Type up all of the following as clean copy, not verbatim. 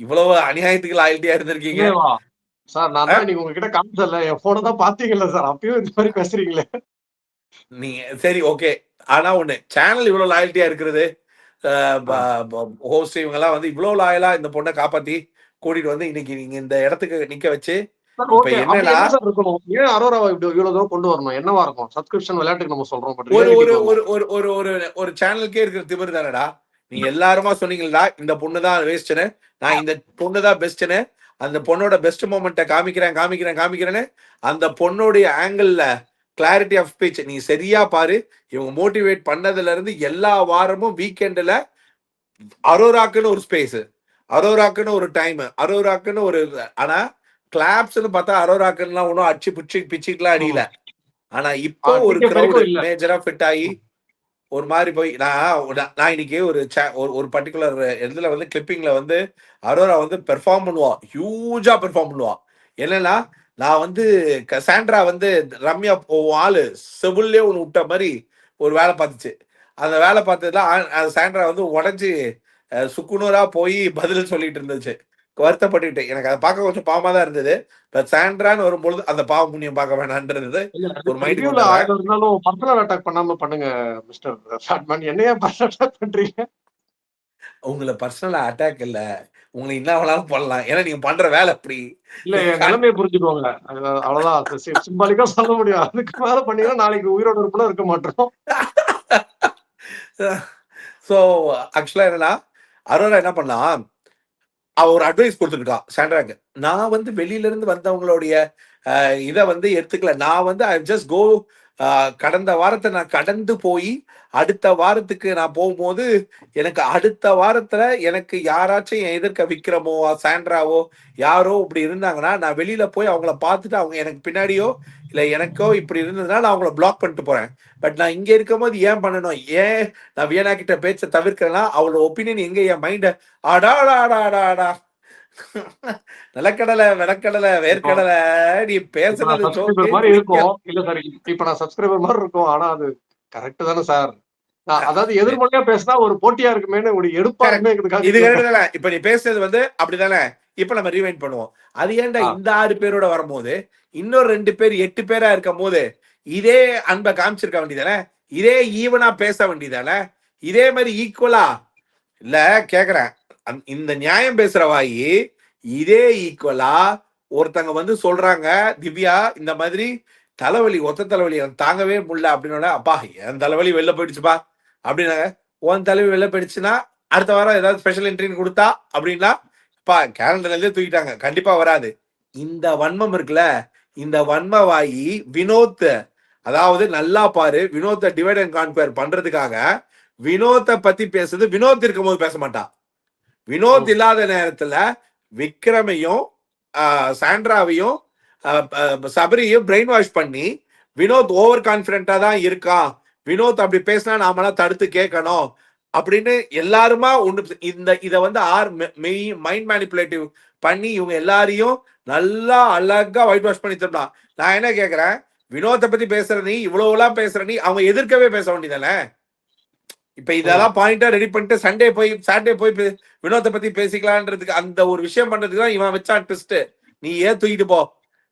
இவ்வளவு அநியாயத்துக்கு லாயல்ட்டியா இருந்திருக்கீங்க. இல்லையவா சார்? நான் தான் இன்னைக்கு உங்ககிட்ட காமிச்சல, என் போனை தான் பாத்தீங்கல்ல சார், அப்பயும் இந்த மாதிரி பேசுறீங்களே. நீங்க சரி ஓகே. ஆனா ஒண்ணு, சேனல் இவ்வளவு லாயல்ட்டியா இருக்கிறது, ஹோஸ்ட் இவங்க எல்லாம் வந்து இவ்வளவு லாயலா இந்த பொண்ணை காப்பாத்தி கூட்டிட்டு வந்து இன்னைக்கு நீங்க இந்த இடத்துக்கு நிக்க வச்சு, இப்ப ஓகே, அப்படி என்னன்னா என்ன சார் இருக்கணும்? ஏன் அரோராவை இவ்வளவு தூரம் கொண்டு வரணும்? என்னவா இருக்கும்? சப்ஸ்கிரிப்ஷன் விளையாட்டுக்கு நம்ம சொல்றோம், பட் ஒரு ஒரு ரியாலிட்டிக்கு ஒரு ஒரு ஒரு ஒரு ஒரு சேனலுக்கே இருக்கிற திமிரு தானடா. நீங்க எல்லாருமா சொன்னீங்களா இந்த பொண்ணு தான் வேஸ்ட்னு, நான் இந்த பொண்ணு தான் பெஸ்ட்னு, அந்த பொண்ணோட பெஸ்ட் மூமெண்ட்டை காமிக்கிறேன்னு அந்த பொண்ணுடைய ஆங்கிள் கிளாரிட்டி ஆஃப் ஸ்பீச் நீ சரியா பாரு. இவங்க மோட்டிவேட் பண்ணதுல இருந்து எல்லா வாரமும் வீக்கெண்ட்ல அரோராக்குன்னு ஒரு ஸ்பேஸ், அரோராக்குன்னு ஒரு டைம், அரோராக்குன்னு ஒரு, ஆனா கிளாப்ஸ்னு பார்த்தா அரோராக்குன்னு ஒன்றும் அடிச்சு பிச்சுக்கெல்லாம் அடியில. ஆனா இப்போ ஒரு கிரௌடு மேஜரா ஃபிட் ஆகி ஒரு மாதிரி போய் நான் இன்னைக்கு ஒரு பர்டிகுலர் இதுல வந்து கிளிப்பிங்ல வந்து அரோரா வந்து பெர்ஃபார்ம் பண்ணுவா, ஹியூஜா பெர்ஃபார்ம் பண்ணுவா. என்னன்னா நான் வந்து சாண்ட்ரா வந்து ரம்யா ஆளு செவுல்லே ஒன்று விட்ட மாதிரி ஒரு வேலை பார்த்துச்சு. அந்த வேலை பார்த்ததுல சாண்ட்ரா வந்து உடஞ்சி சுக்குநூறா போய் பதில் சொல்லிட்டு இருந்துச்சு. வருத்தப்பட்டு எனக்கு அதை பார்க்க கொஞ்சம் பாவமா தான் இருந்தது. பட் சாண்ட்ரான்னு வரும்பொழுது அந்த பாவ புண்ணியம் பார்க்க வேணான்றது ஒரு மைண்டுக்கு இருந்தாலும் பர்சனல் அட்டாக் பண்ணாம பண்ணுங்க மிஸ்டர் ஃபேட்மேன். என்னையா பர்சனல் அட்டாக் பண்றீங்க? உங்களை பர்சனல் அட்டாக் இல்ல, உங்களை என்ன வேணாலும் பண்ணலாம். ஏன்னா நீங்க பண்ற வேலை அப்படி. இல்ல, என் நிலைமையை புரிஞ்சுக்கோங்க, அவ்வளவுதான். சிம்பாலிக்கா சொல்ல முடியும். அதுக்கு மேல பண்ணீங்கன்னா நாளைக்கு உயிரோட இருப்போம் இருக்க மாட்டோம். சோ ஆக்சுவலா என்னன்னா அரோரா என்ன பண்ணா, அவ ஒரு அட்வைஸ் கொடுத்துருக்கா சாண்ட்ராக்கு. நான் வந்து வெளியில இருந்து வந்தவங்களுடைய இதை வந்து எடுத்துக்கல. நான் வந்து ஐ ஜஸ்ட் கோ, கடந்த வாரத்தை நான் கடந்து போய் அடுத்த வாரத்துக்கு நான் போகும்போது எனக்கு அடுத்த வாரத்துல எனக்கு யாராச்சும் என் எதிர்க்க விக்ரமோ சாண்ட்ராவோ யாரோ இப்படி இருந்தாங்கன்னா நான் வெளியில போய் அவங்கள பார்த்துட்டு அவங்க எனக்கு பின்னாடியோ இல்ல எனக்கோ இப்படி இருந்ததுன்னா நான் அவங்கள பிளாக் பண்ணிட்டு போறேன். பட் நான் இங்க இருக்கும் போது ஏன் பண்ணணும்? ஏன் நான் வியனா கிட்ட பேச்ச தவிர்க்கிறேன்னா அவளோட ஒப்பீனியன் எங்க என் மைண்ட அடாடாடாடாடா நிலக்கடலை வெடக்கடலை வேர்க்கடலை நீ பேசுறது மாதிரி இருக்கும். இல்ல சார், இப்ப நான் சப்ஸ்கிரைபர் மாதிரி இருக்கும். ஆனா அது கரெக்ட் தானே சார்? அதாவது எதிர்மறையா பேசினா ஒரு போட்டியா இருக்குமே, ஒரு எடுப்பா இது இப்ப நீ பேசுறது வந்து அப்படிதானே. இப்ப நம்ம ரீவைண்ட் பண்ணுவோம். அது ஏன்டா இந்த 6 பேரோட வரும்போது இன்னொரு 2 பேர் 8 பேரா இருக்கும் போது இதே அன்பை காமிச்சிருக்க வேண்டியதானே, இதே ஈவனா பேச வேண்டியதானே, இதே மாதிரி ஈக்குவலா இல்ல கேக்குறேன். இந்த நியாயம் பேசுற வாயி இதே ஈக்குவலா ஒருத்தங்க வந்து சொல்றாங்க, திவ்யா இந்த மாதிரி தலைவலி ஒத்த தலைவலி தாங்கவே முடியல அப்படின்னா, அப்பா என் தலைவலி வெளில போயிடுச்சுப்பா அப்படின்னாங்க. உன் தலைவலி வெளில போயிடுச்சுன்னா அடுத்த வாரம் ஏதாவது ஸ்பெஷல் என்ட்ரின்னு கொடுத்தா அப்படின்னா கேலண்டர்ல இருந்தே தூக்கிட்டாங்க, கண்டிப்பா வராது. இந்த வன்மம் இருக்குல்ல, இந்த வன்ம வாயி வினோத், அதாவது நல்லா பாரு, வினோத்தை டிவைட் அண்ட் கான்குயர் பண்றதுக்காக வினோத்தை பத்தி பேசுறது. வினோத் இருக்கும் போது பேச மாட்டான். வினோத் இல்லாத நேரத்துல விக்ரமையும் சாண்ட்ராவையும் சபரியும் பிரெயின் வாஷ் பண்ணி வினோத் ஓவர் கான்பிடண்டா தான் இருக்கான், வினோத் அப்படி பேசினா நாமெல்லாம் தடுத்து கேட்கணும் அப்படின்னு எல்லாருமா ஒண்ணு இத வந்து மைண்ட் மேனிபுலேட்டிவ் பண்ணி இவங்க எல்லாரையும் நல்லா அழகா ஒயிட் வாஷ் பண்ணி தரலாம். நான் என்ன கேக்குறேன், வினோத்தை பத்தி பேசுற நீ இவ்வளவு எல்லாம் பேசுற நீ அவங்க எதிர்க்கவே பேச வேண்டியதானே? இப்ப இதெல்லாம் பாயிண்டா ரெடி பண்ணிட்டு சாட்டர்டே போய் வினோத்தை பத்தி பேசிக்கலான்றதுக்கு அந்த ஒரு விஷயம் பண்றதுக்கு தான் இவன் வச்சான் ட்விஸ்ட். நீ ஏன் தூக்கிட்டு போ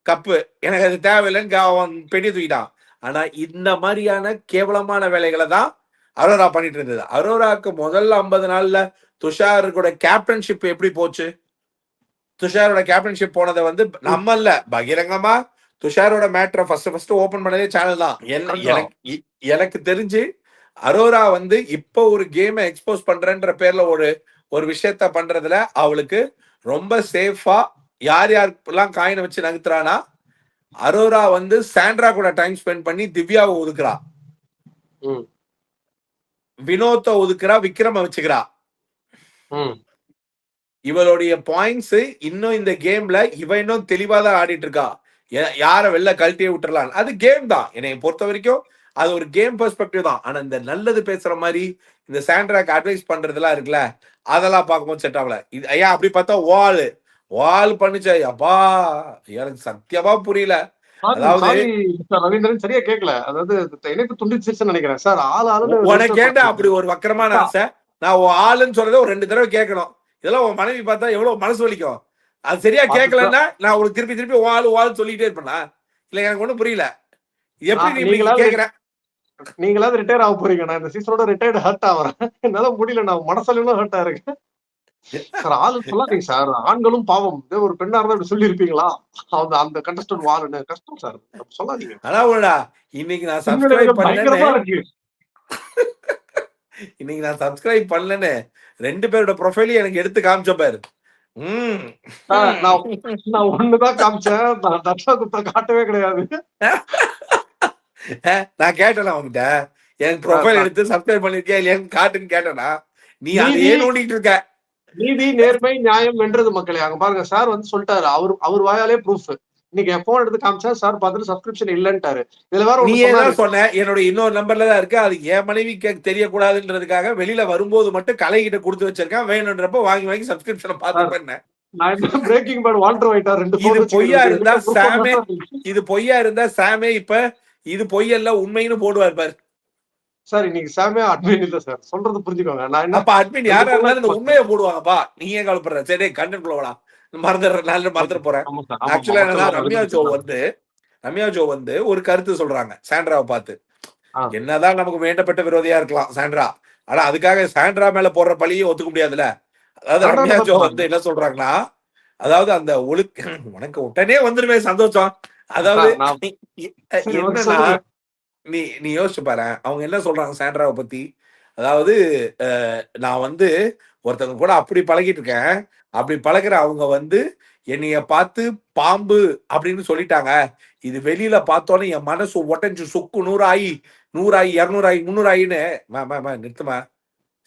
கப்பு, எனக்கு அது தேவையில்லைன்னு அவன் பெரிய தூக்கிட்டான். ஆனா இந்த மாதிரியான கேவலமான வேலைகளை தான் அரோரா பண்ணிட்டு இருந்தது. அரோராக்கு முதல்ல 50 நாள்ல துஷாரோட கேப்டன்ஷிப் எப்படி போச்சு? துஷாரோட கேப்டன்ஷிப் போனதை வந்து நம்ம இல்ல பகிரங்கமா துஷாரோட மேட்டரை ஃபர்ஸ்ட் ஓபன் பண்ணதே சேனல் தான். எனக்கு தெரிஞ்சு அரோரா வந்து இப்ப ஒரு கேமை எக்ஸ்போஸ் பண்றன்ற பேர்ல ஒரு விஷயத்த பண்றதுல அவளுக்கு ரொம்ப சேஃபா யார் யாருக்கெல்லாம் காயினை வச்சு நகர்த்துறானா, அரோரா வந்து சாண்ட்ரா கூட டைம் ஸ்பெண்ட் பண்ணி திவ்யாவை ஒதுக்குறா, வினோத்தை ஒதுக்குறா, விக்ரம வச்சுக்கிறா. இவளுடைய பாயிண்ட்ஸ் இன்னும் இந்த கேம்ல இவ இன்னும் தெளிவாதான் ஆடிட்டு இருக்கா. யார வெளில கழட்டியே விட்டுறலாம், அது கேம் தான். என்னை பொறுத்த வரைக்கும் அது ஒரு கேம் பெர்ஸ்பெக்டிவ் தான். ஆனா இந்த நல்லது பேசுற மாதிரி இந்த சாண்ட்ராக்கு அட்வைஸ் பண்றதுலாம் இருக்குல்ல, அதெல்லாம் பார்க்கும்போது செட் ஆகல. இது ஐயா அப்படி பார்த்தா வால் பண்ணுச்சு. அப்பா எனக்கு சத்தியமா புரியல. அதாவது ரவீந்திரன் சரியா கேட்கல, அதாவது இணைப்பு துண்டிச்சிருச்சுன்னு நினைக்கிறேன் சார். உனக்கு கேட்ட அப்படி ஒரு வக்கரமான ஆசை, நான் ஆளுன்னு சொல்றதை ஒரு 2 தடவை கேட்கணும். இதெல்லாம் உன் மனைவி பார்த்தா எவ்வளவு மனசு வலிக்கும். அது சரியா பார்த்துட்டு கேட்கலன்னா நான் உங்களுக்கு திருப்பி திருப்பி வாழ் சொல்லிட்டே இருப்பேனா? இல்ல எனக்கு ஒண்ணும் புரியல. எப்படி நீ இப்படி நீங்களாவது கேக்குற? நீங்களாவது ரிட்டையர் ஆக போறீங்க. நான் இந்த சீசனோட ரிட்டையர்ட் ஹர்ட் ஆகுறேன். என்னால முடியல. நான் மனசளவுல ஹர்ட் ஆயிருக்கேன். சார் ஆளு சொல்லாதீங்க சார். ஆண்களும் பாவம். இதே ஒரு பெண்ணா இருந்தா இப்படி சொல்லியிருப்பீங்களா? அந்த கண்டஸ்டன்ட் வாளுன்னு. கஷ்டம் சார். சொல்லாதீங்க. அதான் உடா இன்னைக்கு நான் சப்ஸ்கிரைப் பின்னடைவுகள் பண்ணலன்னு பயங்கரமா இருக்கு. இன்னைக்கு நான் சப்ஸ்கிரைப் பண்ணலன்னு 2 பேரோட ப்ரொஃபைலையும் எனக்கு எடுத்து காமிச்ச பாரு. நான் ஒண்ணுதான் காமிச்சேன். நான் தட்டா குத்த காட்டவே கிடையாது. நான் கேட்டேனா அவங்கிட்ட எனக்கு ப்ரொஃபைல் எடுத்து சப்ஸ்கிரைப் பண்ணிருக்கியா இல்லையான்னு காட்டுன்னு கேட்டேனா? நீ அதையே நோண்டிட்டு இருக்க. நீதி, நேர்மை, நியாயம் வென்றது மக்களே. அங்க பாருங்க சார் வந்து சொல்லிட்டாரு. அவர் வாயாலே ப்ரூஃப். இன்னைக்கு என் போன் எடுத்து காமிச்சா சார் பார்த்துட்டு சப்ஸ்கிரிப்ஷன் இல்லன்ட்டாரு. இதுல வேற நீ ஒண்ணு சொன்னாரு. ஏதாவது சொன்ன என்னோட இன்னொரு நம்பர்ல தான் இருக்கு. அது என் மனைவிக்கு தெரியக்கூடாதுன்றதுக்காக வெளியில வரும்போது மட்டும் கலைகிட்ட கொடுத்து வச்சிருக்கேன். வேணுன்றப்ப வாங்கி சப்ஸ்கிரிப்ஷனை பார்த்துப்பேன். நான் என்ன பிரேக்கிங் பேட் வால்டர் ஒயிட்டா 2 இது போன் பொய்யா இருந்தா சாமே வச்சுக்கிறேன். இது பொய்யா இருந்தா சாமே இப்ப இது பொய்யல்ல உண்மைன்னு போடுவார் பாரு. சார் இன்னைக்கு சாமே அட்மின் இல்ல சார். சொல்றது புரிஞ்சுக்கோங்க. நான் என்ன அப்ப அட்மின் யாரா இருந்தாலும் இந்த உண்மையை போடுவாங்கப்பா. நீ ஏன் கவலைப்படுற? சரி கண்டென்ட் குள்ளவடா. மறந்துட போறேன். ஆக்சுவலா என்னன்னா ரம்யா ஜோ வந்து ஒரு கருத்து சொல்றாங்க சாண்ட்ராவை பார்த்து. என்னதான் நமக்கு வேண்டப்பட்ட விரோதியா இருக்கலாம் சாண்ட்ரா. ஆனா அதுக்காக சாண்ட்ரா மேல போடுற பழியை ஒத்துக்க முடியாதுல்ல. அதாவது ரம்யா ஜோ வந்து என்ன சொல்றாங்கன்னா, அதாவது அந்த உனக்கு உடனே வந்துருமே சந்தோஷம். அதாவது என்னன்னா நீ யோசிச்சு பாரு. அவங்க என்ன சொல்றாங்க சாண்ட்ராவை பத்தி. அதாவது நான் வந்து ஒருத்தவங்க கூட அப்படி பழகிட்டு இருக்கேன். அப்படி பழகுற அவங்க வந்து என்னைய பார்த்து பாம்பு அப்படின்னு சொல்லிட்டாங்க. இது வெளியில பார்த்தோன்னே என் மனசு உடஞ்சு சொக்கு 100 ஆகி 200 ஆகி 300 ஆகின்னு நிறுத்துமா.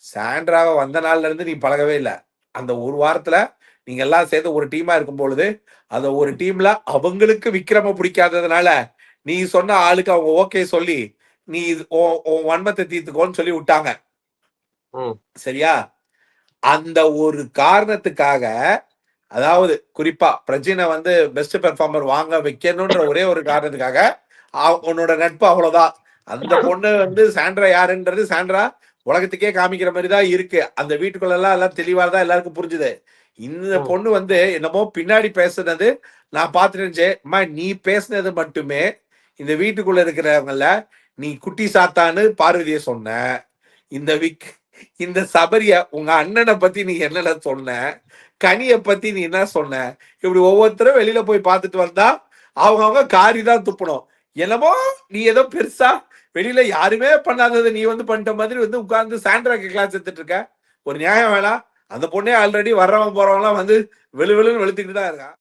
சாண்ட்ராவை வந்த நாள்ல இருந்து நீ பழகவே இல்லை. அந்த ஒரு வாரத்துல நீங்க எல்லாம் சேர்ந்து ஒரு டீமா இருக்கும் பொழுது அந்த ஒரு டீம்ல அவங்களுக்கு விக்ரம பிடிக்காததுனால நீ சொன்ன ஆளுக்கு அவங்க ஓகே சொல்லி நீ வன்மத்தை தீர்த்துக்கோன்னு சொல்லி விட்டாங்க. சரியா? அந்த ஒரு காரணத்துக்காக, அதாவது குறிப்பா பிரஜினை வந்து பெஸ்ட் பெர்ஃபார்மர் வாங்க வைக்கணும்ன்ற ஒரே ஒரு காரணத்துக்காக உன்னோட நட்பு அவ்வளவுதான். அந்த பொண்ணு வந்து சாண்ட்ரா யாருன்றது சாண்ட்ரா உலகத்துக்கே காமிக்கிற மாதிரி தான் இருக்கு. அந்த வீட்டுக்குள்ள எல்லாம் தெளிவா தான் எல்லாருக்கும் புரிஞ்சுது. இந்த பொண்ணு வந்து என்னமோ பின்னாடி பேசுனது நான் பார்த்துட்டு நீ பேசுனது மட்டுமே இந்த வீட்டுக்குள்ள இருக்கிறவங்கள நீ குட்டி சாத்தான்னு பார்வதிய சொன்ன. இந்த சபரிய உங்க அண்ணனை பத்தி நீ என்னென்ன சொன்ன, கனிய பத்தி நீ என்ன சொன்ன, இப்படி ஒவ்வொருத்தரும் வெளியில போய் பார்த்துட்டு வந்தா அவங்க காரி தான் துப்பணும். என்னமோ நீ ஏதோ பெருசா வெளியில யாருமே பண்ணாததை நீ வந்து பண்ணிட்ட மாதிரி வந்து உட்கார்ந்து சாண்ட்ராக்கு கிளாஸ் எடுத்துட்டு இருக்க. ஒரு நியாயம் வேணா? அந்த பொண்ணே ஆல்ரெடி வர்றவன் போறவங்க எல்லாம் வந்து வெளுன்னு வெளுத்துக்கிட்டு தான் இருக்கான்.